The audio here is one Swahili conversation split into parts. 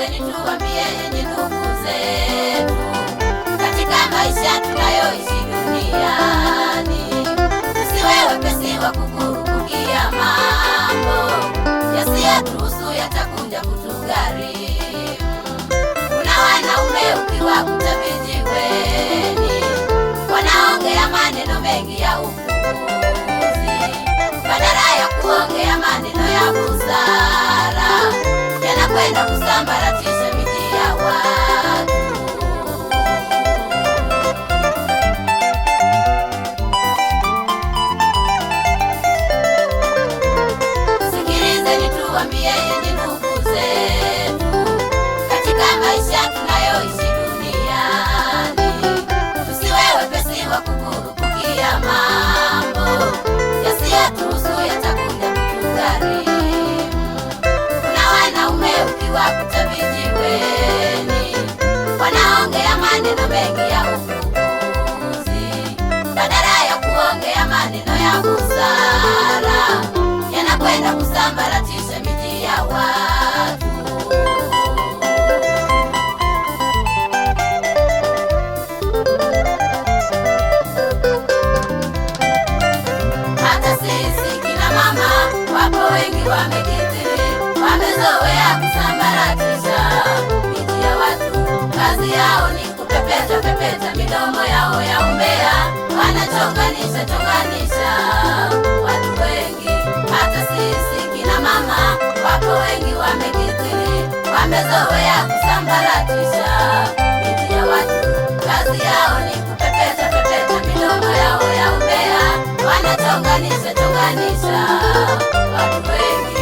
Sikilizeni tuambie yenye ndugu zetu, katika maisha tunayoishi duniani, tusiwe wepesi wa kukurupukia mambo yasiyotuhusu, yatakuja kutugharimu. Kuna wanaume ukiwakuta vijiweni, wanaongea maneno mengi ya upuuzi, badala ya kuongea maneno ya busara, yanakwenda kusambaratisha miji ya watu. Sikilizeni tuambie yenye ndugu zetu, katika maisha tunayoishi duniani, tusiwe wepesi wa kukurupukia mambo yasiyotuhusu, yatakuja kutugharimu. Kuna wanaume ukiwakuta vijiweni, wanaongea maneno mengi ya upuuzi, badala ya kuongea maneno ya busara, yanakwenda kusambaratisha miji ya watu. Hata sisi kina mama wapo wengi wamekithiri, wamezoea kusambaratisha miji ya watu. Kazi yao ni kupepeta pepeta midomo yao ya umbea, wanachonganisha chonganisha watu wengi. Hata sisi kina mama wapo wengi wamekithiri, wamezoea kusambaratisha miji ya watu. Kazi yao ni kupepeta pepeta midomo yao ya umbea, wanachonganisha chonganisha watu wengi.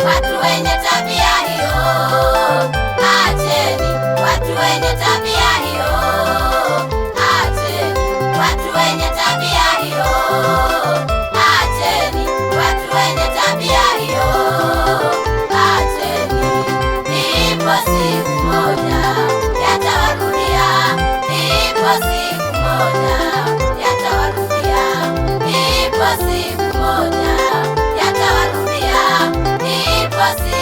Watu wenye tabia hiyo acheni, watu wenye tabia hiyo acheni, watu wenye tabia hiyo acheni, watu wenye tabia hiyo acheni. Ipo siku moja yatawarudia, ipo siku moja yatawarudia, ipo siku moja yatawarudia, ipo siku